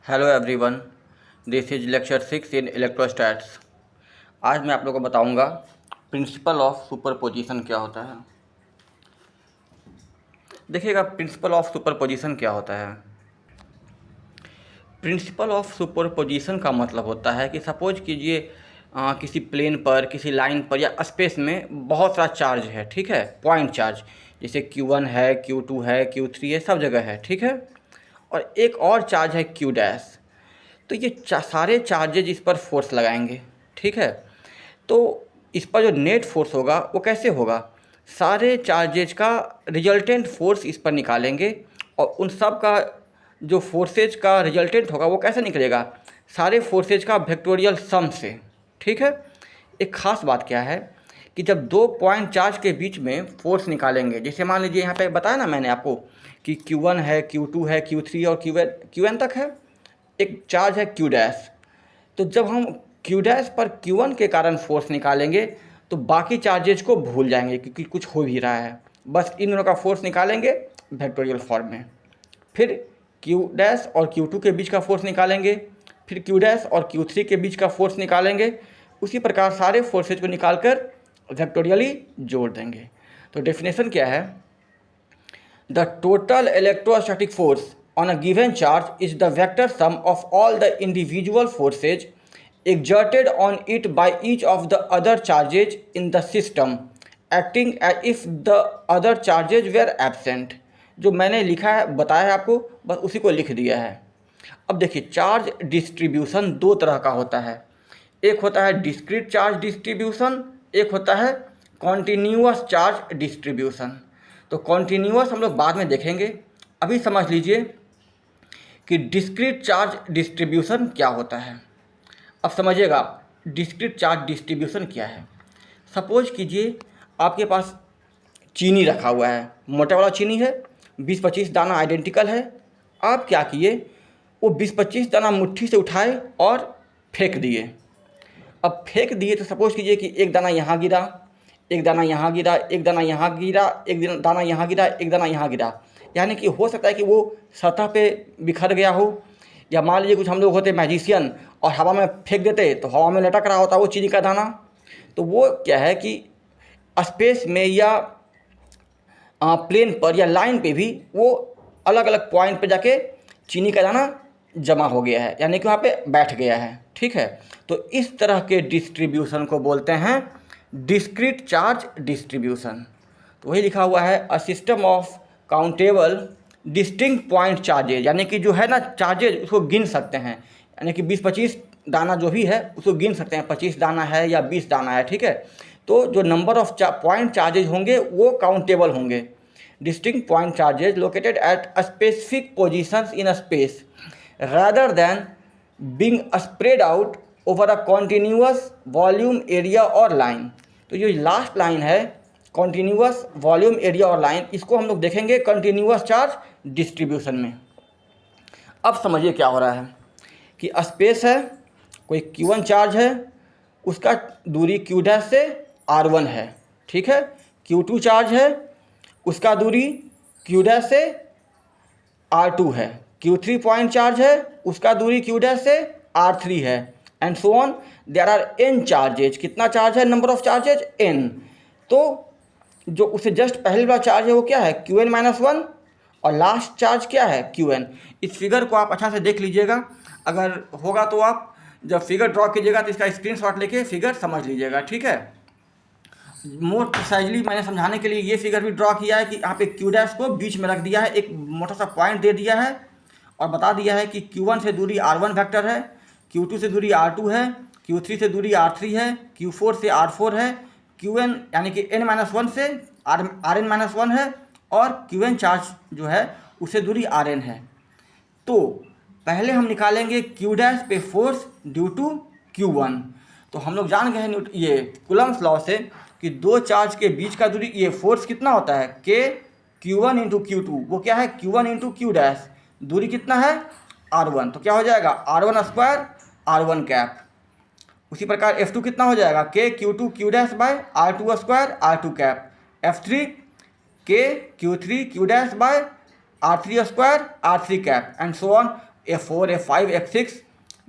Hello everyone, this is lecture 6 इन इलेक्ट्रोस्टैट्स। आज मैं आप लोगों को बताऊंगा प्रिंसिपल ऑफ सुपरपोजिशन क्या होता है। देखिएगा, प्रिंसिपल ऑफ सुपरपोजिशन क्या होता है। प्रिंसिपल ऑफ सुपरपोजिशन का मतलब होता है कि सपोज कीजिए किसी प्लेन पर, किसी लाइन पर या स्पेस में बहुत सारा चार्ज है, ठीक है, पॉइंट चार्ज, जैसे Q1 है, Q2 है, Q3 है, सब जगह है, ठीक है। और एक और चार्ज है Q डैश। तो ये सारे चार्जेज इस पर फोर्स लगाएंगे, ठीक है। तो इस पर जो नेट फोर्स होगा वो कैसे होगा, सारे चार्जेज का रिजल्टेंट फोर्स इस पर निकालेंगे और उन सब का जो फोर्सेज का रिजल्टेंट होगा वो कैसे निकलेगा, सारे फोर्सेज का वेक्टोरियल सम से, ठीक है। एक ख़ास बात क्या है कि जब दो पॉइंट चार्ज के बीच में फोर्स निकालेंगे, जैसे मान लीजिए यहाँ पे बताया ना मैंने आपको कि Q1 है, Q2 है, Q3 और Qn तक है, एक चार्ज है Q डैश। तो जब हम Q डैश पर Q1 के कारण फोर्स निकालेंगे तो बाकी चार्जेज को भूल जाएंगे क्योंकि कुछ हो भी रहा है, बस इन दोनों का फोर्स निकालेंगे वेक्टोरियल फॉर्म में। फिर Q डैश और Q2 के बीच का फोर्स निकालेंगे, फिर Q डैश और Q3 के बीच का फोर्स निकालेंगे। उसी प्रकार सारे फोर्सेज को निकालकर वेक्टोरियली जोड़ देंगे। तो डेफिनेशन क्या है, the total electrostatic force on a given charge is the vector sum of all the individual forces exerted on it by each of the other charges in the system acting as if the other charges were absent। जो मैंने लिखा है बताया है आपको, बस उसी को लिख दिया है। अब देखिए, चार्ज डिस्ट्रीब्यूशन दो तरह का होता है। एक होता है डिस्क्रीट चार्ज डिस्ट्रीब्यूशन, एक होता है कॉन्टीन्यूअस चार्ज डिस्ट्रीब्यूशन। तो कॉन्टीन्यूअस हम लोग बाद में देखेंगे, अभी समझ लीजिए कि डिस्क्रीट चार्ज डिस्ट्रीब्यूशन क्या होता है। अब समझिएगा डिस्क्रीट चार्ज डिस्ट्रीब्यूशन क्या है। सपोज कीजिए आपके पास चीनी रखा हुआ है, मोटा वाला चीनी है, 20-25 दाना आइडेंटिकल है। आप क्या किए, वो 20-25 दाना मुट्ठी से उठाए और फेंक दिए। अब फेंक दिए तो सपोज कीजिए कि एक दाना यहाँ गिरा, एक दाना यहाँ गिरा, एक दाना यहाँ गिरा, एक दाना यहाँ गिरा, एक दाना यहाँ गिरा। यानी कि हो सकता है कि वो सतह पे बिखर गया हो, या मान लीजिए कुछ हम लोग होते मैजिशियन और हवा में फेंक देते तो हवा में लटक रहा होता वो चीनी का दाना। तो वो क्या है कि स्पेस में या प्लेन पर या लाइन पे भी वो अलग अलग पॉइंट पे जाके चीनी का दाना जमा हो गया है, यानी कि वहाँ पे बैठ गया है, ठीक है। तो इस तरह के डिस्ट्रीब्यूशन को बोलते हैं डिस्क्रीट चार्ज डिस्ट्रीब्यूशन। तो वही लिखा हुआ है, a system of countable distinct point charges, यानी कि जो है ना चार्जेज उसको गिन सकते हैं, यानी कि 20-25 दाना जो भी है उसको गिन सकते हैं, 25 दाना है या 20 दाना है, ठीक है। तो जो नंबर ऑफ पॉइंट चार्जेज होंगे वो काउंटेबल होंगे। Distinct point charges located at a specific positions in a space rather than being spread out over a continuous volume area और लाइन। तो ये लास्ट लाइन है कॉन्टीन्यूअस वॉल्यूम एरिया और line, इसको हम लोग देखेंगे कंटिन्यूअस चार्ज डिस्ट्रीब्यूशन में। अब समझिए क्या हो रहा है कि स्पेस है, कोई Q1 चार्ज है, उसका दूरी Q डैश से R1 है, ठीक है। Q2 चार्ज है, उसका दूरी Q डैश से R2 है। Q3 पॉइंट चार्ज है, उसका दूरी Q डैश से R3 है, and so on. There are n charges. कितना चार्ज है, नंबर ऑफ चार्जेज n। तो जो उससे जस्ट पहले वाला चार्ज है वो क्या है, Qn-1, और लास्ट चार्ज क्या है, Qn। इस फिगर को आप अच्छा से देख लीजिएगा, अगर होगा तो आप जब फिगर ड्रॉ कीजिएगा तो इसका स्क्रीनशॉट लेके फिगर समझ लीजिएगा, ठीक है। मोर प्रिसाइजली मैंने समझाने के लिए ये फिगर भी ड्रॉ किया है कि यहाँ पे Q डैश को बीच में रख दिया है, एक मोटा सा पॉइंट दे दिया है और बता दिया है कि Q1 से दूरी R1 वेक्टर है, Q2 से दूरी R2 है, Q3 से दूरी R3 है, Q4 से R4 है, Qn यानी कि n-1 से Rn-1 है, और Qn चार्ज जो है उससे दूरी Rn है। तो पहले हम निकालेंगे Q डैश पे फोर्स ड्यू टू Q1। तो हम लोग जान गए हैं ये कूलम्ब्स लॉ से कि दो चार्ज के बीच का दूरी, ये फोर्स कितना होता है, K Q1 इंटू Q2, वो क्या है Q1 इंटू Q डैश, दूरी कितना है R1, तो क्या हो जाएगा R1 स्क्वायर R1 कैप। उसी प्रकार F2 कितना हो जाएगा, K Q2 Q dash by R2 square R2 cap. F3 K Q3 Q dash by R3 square R3 cap, and so on. F4 F5 F6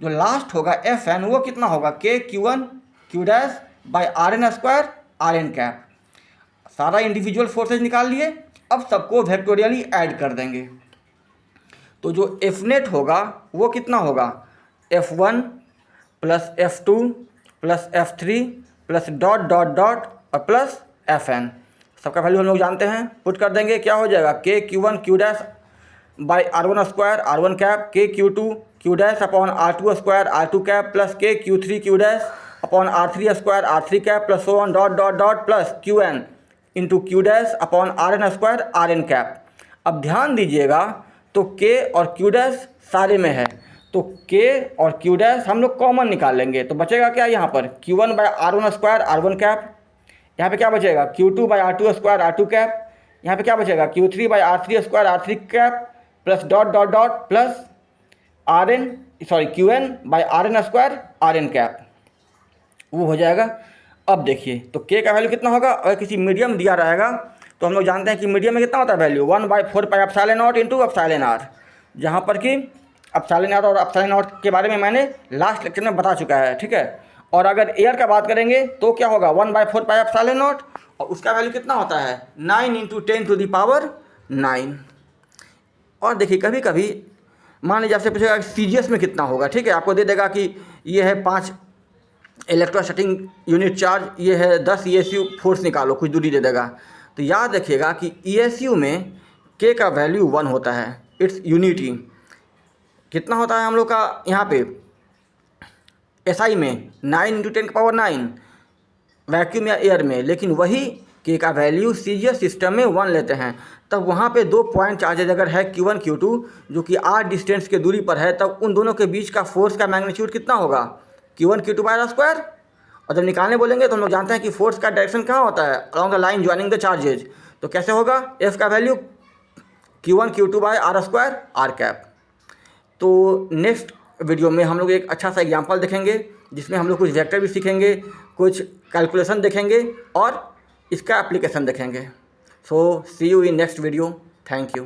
जो लास्ट होगा Fn वो कितना होगा K Q1 Q dash by Rn square Rn cap. सारा individual forces निकाल लिए, अब सबको वेक्टोरियली ऐड कर देंगे। तो जो एफ नेट होगा वो कितना होगा F1 plus F2 plus F3 plus dot dot dot और प्लस Fn। सबका वैल्यू हम लोग जानते हैं, पुट कर देंगे। क्या हो जाएगा K Q1 Q dash by R1 square R1 cap K Q2 Q dash upon R2 square R2 cap plus K Q3 Q dash upon R3 square R3 cap plus so on dot dot dot plus Qn into Q dash upon Rn square Rn cap. अब ध्यान दीजिएगा तो K और Q dash सारे में है, तो K और Q डैश हम लोग कॉमन निकाल लेंगे, तो बचेगा क्या यहाँ पर Q1 by R1 square R1 cap, यहाँ पे क्या बचेगा Q2 by R2 square R2 cap, यहाँ पे क्या बचेगा Q3 by R3 square R3 cap plus dot dot dot plus Qn by Rn square Rn cap, वो हो जाएगा। अब देखिए तो K का वैल्यू कितना होगा, अगर किसी मीडियम दिया रहेगा तो हम लोग जानते हैं कि मीडियम में कितना होता है value 1/4 pi epsilon not into epsilon R, जहाँ पर कि एप्सिलॉन आर और एप्सिलॉन नॉट के बारे में मैंने लास्ट लेक्चर में बता चुका है, ठीक है। और अगर एयर का बात करेंगे तो क्या होगा 1/4 पाई एप्सिलॉन नॉट, और उसका वैल्यू कितना होता है 9 इंटू 10⁹9। और देखिए कभी कभी मान लीजिए आपसे पूछेगा CGS में कितना होगा, ठीक है, आपको दे देगा कि ये है 5 इलेक्ट्रोस्टैटिक यूनिट चार्ज, ये है 10 ESU फोर्स निकालो, कुछ दूरी दे देगा। तो याद रखिएगा कि ESU में K का वैल्यू 1 होता है, इट्स यूनिटी। कितना होता है हम लोग का यहाँ पे SI में 9 इंटू 10⁹9 वैक्यूम या एयर में, लेकिन वही K का वैल्यू CGS सिस्टम में 1 लेते हैं। तब वहाँ पे 2 पॉइंट चार्जेज अगर है Q1 Q2 जो कि R डिस्टेंस के दूरी पर है, तब उन दोनों के बीच का फोर्स का मैग्नीट्यूड कितना होगा Q1 Q2 by R square. और जब निकालने बोलेंगे तो हम लोग जानते हैं कि फोर्स का डायरेक्शन कहाँ होता है along the line joining the charges, तो कैसे होगा F का value Q1 Q2 by R square R cap. तो नेक्स्ट वीडियो में हम लोग एक अच्छा सा एग्जांपल देखेंगे जिसमें हम लोग कुछ वेक्टर भी सीखेंगे, कुछ कैलकुलेशन देखेंगे और इसका एप्लीकेशन देखेंगे। So see you in next video, thank you.